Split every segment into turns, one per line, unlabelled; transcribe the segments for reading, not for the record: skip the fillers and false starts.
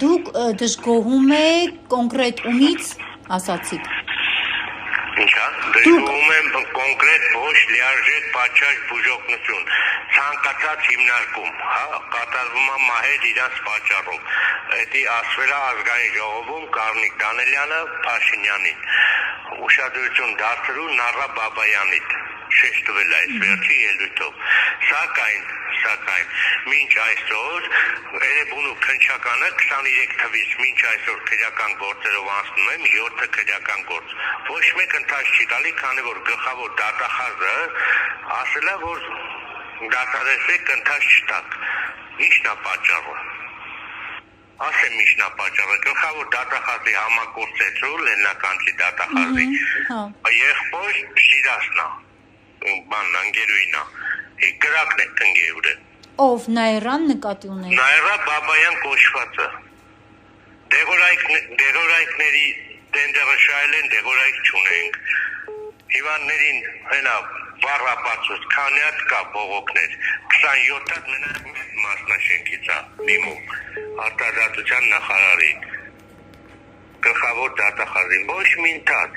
դուք դժգոհում եք կոնկրետ ումից ասացիք։
Ինչա, դժգոհում եմ կոնկրետ ոչ լիարժեք պատշաճ բուժօգնություն, ցանկացած հիմնարկում, կատարվում է մահեր իրաց պատճառով։ Դա ասվել է ազգային ժողովում Կարնիկ Դանելյանը Փաշինյանին, ուշադրություն դարձրու Նառա Բաբայանին, շեշտ տվել այս վերջի ելույթով։ Սակայն մինչ այսօր Էրեբունու քննչականը 23 թվից մինչ այսօր քրեական գործերով անցնում եմ 7 քրեական գործ։ Ոչ մեկ ընթաց չի տալի, քանի որ գլխավոր դատախազը ասել է, որ դատարեցեք ընթաց չտաք։ Ի՞նչն է պատճառը։ Ասեմ ինչն է պատճառը։ Գլխավոր դատախազի համագործեցու Լեննականցի դատախազի եղբոր Շիրազն է, ընկերուհին է, կրակն է ընկերուհը։
Ով Նայրան նկատի ունեք։
Նայրա Բաբայան կոչվածը։ Դեղորայքների տենդերը շահել են, դեղորայք չունենք։ Հիվանդներին հենա վառապացուց, քանի հատ կա բողոքներ, 27 հատ մենակ մասնաշենքից է դիմում արտադրության նախարարին, գլխավոր դատախազին, ոչ մի ընթաց։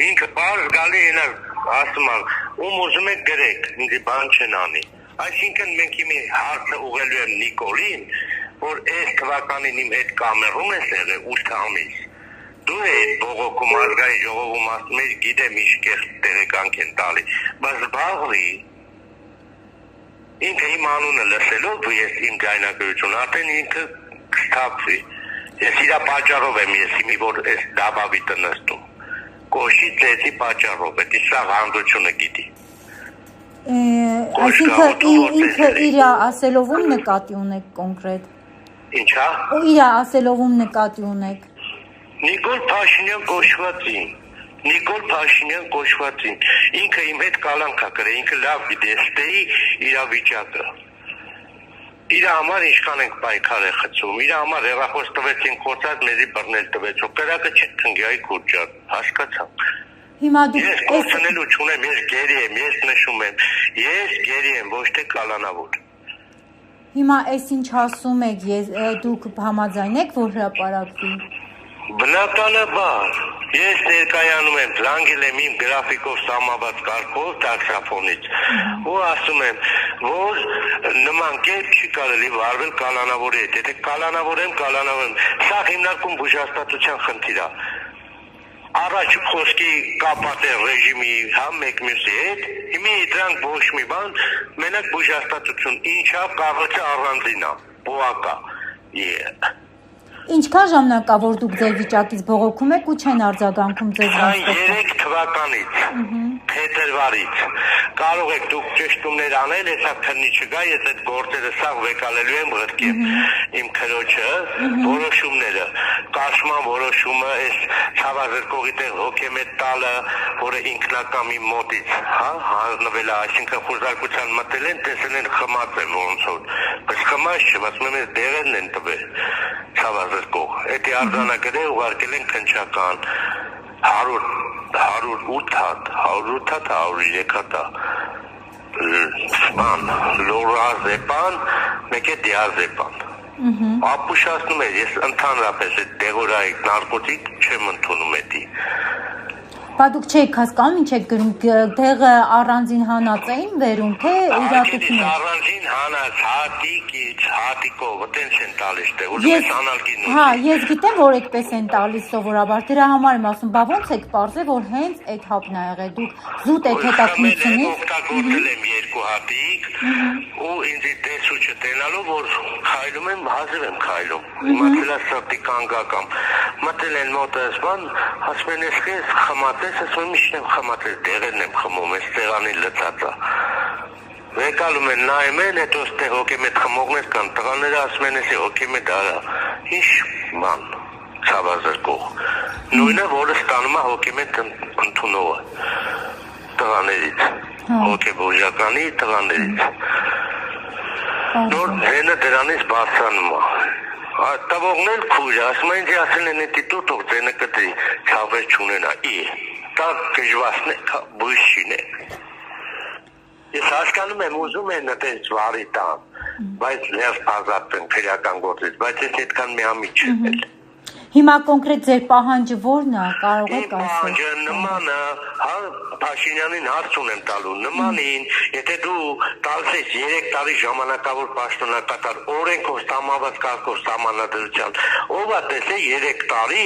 Ինքը բարձ գալի հենա ասում է, ում ուզում եք գրեք, ինձ բան չեն անի։ Այսինքն մենք իմի հարցը ուղղելու եմ Նիկոլին, որ այս թվականին իմ հետ կամերում ես եղել 8 ամիս։ Դու այդ բողոքում ազգային ժողովում ասում ես, գիտեմ ինչ կեղծ տեղեկանք են տալի, բայց զբաղվի։ Ինքը իմ անունը լսելով, ես իմ ձայնագրությունը, արդեն ինքը կսթափվի։ Ես իրա պատճառով եմ ես իմի, որ այս դաբավիտը նստում։ Կոշի ծեցի պատճառով, դա սա հանդությունը գիտի։
Այսինքն ինքը իրա ասելովում նկատի ունեք կոնկրետ։
Ինչա։
Ու իրա ասելովում նկատի ունեք։
Նիկոլ Փաշինյան կոչվածին, ինքը իմ հետ կալանք է կրել, ինքը լավ գիտի, ստեի իրավիճակը։ Իր համար ինչքան ենք պայքար է խցում, իր համար հեռախոս տվեցին կոծած, մեզի բռնել տվեց, ու կրակը չեք թնգի, այ քուրջան, հասկացանք։
Հիմա դուք
ես կորցնելու չունեմ, ես գերի եմ, ես նշում եմ, ես գերի եմ, ոչ թե կալանավոր։
Հիմա այս ինչ ասում եք, դուք համաձայն եք, որ հրապարակվի։
Բնականաբար, ես ներկայանում եմ, զանգել եմ իմ գրաֆիկով սահմանված կարգով տաքսոֆոնից, ու ասում եմ, որ նման կերպ չի կարելի վարվել կալանավորի հետ, եթե կալանավոր եմ, սա հիմնարկում բուժհաստատության խնդիր է։ Առաջ խոսքի կապատե ռեժիմի մեկ մյուսի հետ, հիմի դրանք ոչ մի բան, մենակ բուժհաստատություն, ինչա կաղոցը առանձին է, բուակա։
Ինչքան ժամանակ է, որ դուք ձեր վիճակից բողոքում եք ու չեն արձագանքում ձեզ
վաստակում։ 3 թվականից, փետրվարից, կարող եք դուք ճշտումներ անել, հեսա քննի չգա, ես այդ գործերը սաղ վեկալելու եմ ղրկեմ իմ քրոջը, որոշումները, կաշման որոշումը, այս ցավազրկողի տեղ հոգեմետ տալը, որը ինքնակամ իմ մոտից, հանձնվել է, այսինքն խուզարկության մտել են, տեսել են խմած եմ ոնց որ, բայց խմած չէ, ասում եմ ես դեղերն են տվել, ցավազրկող, էդի արձանագրել ուղարկել են քննչական, 108 հատ, 103 հատ, լորազեպան, մեկ է դիազեպան, ապուշացնում էր, ես ընդհանրապես այդ դեղորայիկ նարկոտիկ չեմ ընդունում էդի։
Բա դուք չեք հասկանում, ինչ եք գրում, դեղը առանձին հանած էին վերում, թե իրատություն է։
Առանձին հանած, հատիկով, տենց են տալիս դե, ուզում ես անալկին ուզի։
Հա, ես գիտեմ, որ այդպես են տալիս սովորաբար, դրա համար եմ ասում, բա ոնց եք պարզել, որ հենց այդ հապն ա եղել, դուք զուտ եք հետաքննությունից։
Օգտագործել եմ 2 հատիկ, ու ինձ տեսու չտենալով, որ քայլում եմ, հազիվ եմ քայլում, իմացել եմ սրտի կանգակամ, մտել են մոտս բան, ասում են ես խմատես, ասում եմ ինչ եմ խմատես, դեղերն եմ խմում, ես տեղանին լծած է։ Վեկալում են նայում են, հետո ստեղ հոգեմետ խմողներ կան, տղաները ասում են ես հոգեմետ արա, ինչ ման, ցավազրկող, նույնը, որը ստանում է հոգեմետ ընդունողը, տղաներից, հոգեբոժականի տղաներից, նոր հենը դրանից բարձանում է, տվողն էլ քույրը, ասում են ինձ ասել են էտի տուտող ձենը կտրի, ցավեր չունենա, դա գժվասն է, բույս չինե։ Ես հասկանում եմ ուզում են այդպես վարի տան, բայց լավ ազատվեն քրեական գործից, բայց ես այդքան միամիտ չեմ էլ։
Հիմա կոնկրետ ձեր պահանջը ո՞րն է, կարող եք ասել։
Պահանջը նմանը, հա, Փաշինյանին հարց ունեմ տալու, նմանին, եթե դու տալիս ես 3 տարի ժամանակավոր պաշտոնակատար օրենքով սահմանված կարգով սահմանադրության, ով է տեսել 3 տարի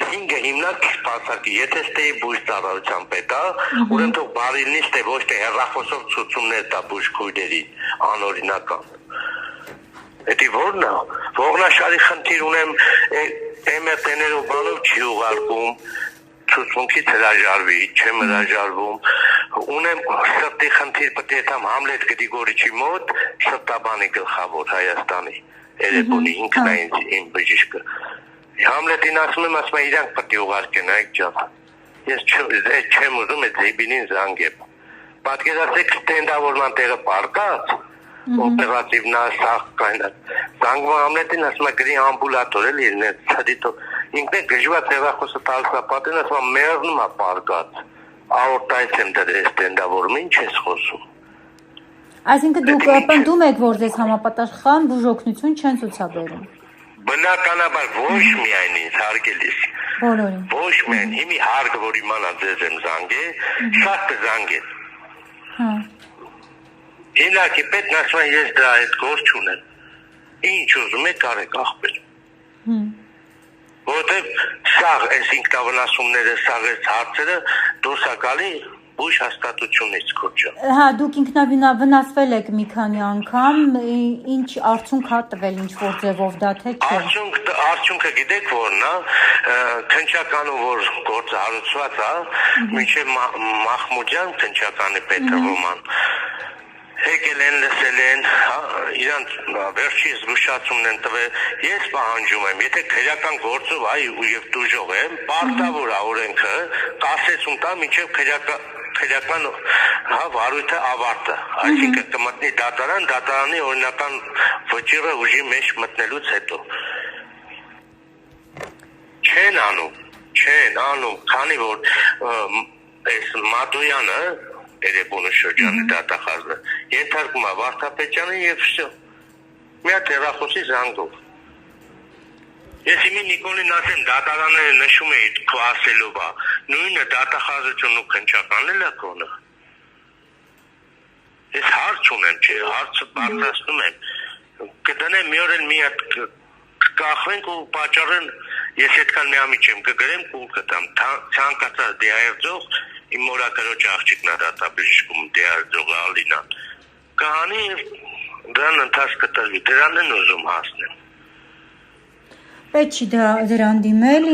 5 հիմնարկ սպասարկի, եթե ստեի բույս ծառայության պետ, ուրեմն թող բարիլնից թե ոչ թե հեռախոսով ցուցումներ տա բուժքույրերի անօրինական։ Էդի ո՞րն է, ողնաշարի խնդիր ունեմ MRT-ներով բանով չի ուղարկում, ցուցմունքից հրաժարվի, չեմ հրաժարվում, ունեմ սրտի խնդիր պետք է տամ Համլետ Գրիգորիչի մոտ, սրտաբանի գլխավոր Հայաստանի, Երևանի ինքնային իմ բժիշկը։ Համլետին ասում եմ, իրանք պետք է ուղարկեն այդ ջան։ Ես չեմ ուզում այդ Զիբինին զանգեմ։ Պատկերացրեք ստենդավորման տեղը պարկած, օպերատիվ նասախ կայնած։ Զանգվում Համլետին ասում է գրի ամբուլատոր էլ իրեն ցդիտո։ Ինքն է գժված հեռախոսը տալիս է պատին, ասում է մեռնում է պարկած։ Աորտայից եմ դրել ստենդավորում, ինչ ես խոսում։
Այսինքն դուք պնդում եք, որ ձեզ համապատասխան բուժօգնություն չեն ցուցաբերում։
Բնականաբար ոչ միայն ինձ հարգելիս։
Բոլորին։
Ոչ միայն հիմի հարգը որ իմանա ձեզ եմ զանգել, շատ կզանգեն։
Հա։
Ինակի պետք ասում է ես դրա հետ գործ չունեմ։ Ինչ ուզում եք արեք ախպեր։ Որտեղ սաղ այս ինքնավնասումները, սաղ այս հարցերը դուրս է գալի բույժ հաստատությունից քորջը։
Հա, դուք ինքնավնասվել եք մի քանի անգամ, ինչ արդյունք հա տվել, ինչ որ ձևով դա թե չէ։
Արդյունքը գիտեք որն է, քննչականով որ գործը հարուցված է, մինչև Մախմուդյան քննչականի պետը ոման։ Եկել են, լսել են, իրանց վերջի զգուշացումն են տվել, ես պահանջում եմ, եթե քրեական գործով և դուժող եմ, պարտավոր է օրենքը, կասեցում տա մինչև քրեական վարույթը ավարտը, այսինքն կմտնի դատարան, դատարանի օրինական վճիռը ուժի մեջ մտնելուց հետո։ Չեն անում, քանի որ այս Մատոյանը Երևանի շրջանի դատախազը ենթարկում է Վարդապետյանին եւ վсё։ Մի հատ հեռախոսի զանգով։ Ես հիմի Նիկոլին ասեմ դատարանները նշում էի քո ասելով է, նույնը դատախազությունն ու քննչականն էլ է կոնը։ Ես հարց ունեմ, չէ, հարցը բարձրացնում եմ։ Կդնեմ մի օր էլ մի հատ կախվենք ու պատճառեն ես այդքան միամիտ չեմ կգրեմ ու կտամ ցանկացած դիահերձող իմ մորակրոջ աղջիկն է դատաբժշկում դիահերձողը Ալինան կհանի դրան ընթացքը տրվի դրան են ուզում հասնեմ
պետք չի դրան դիմել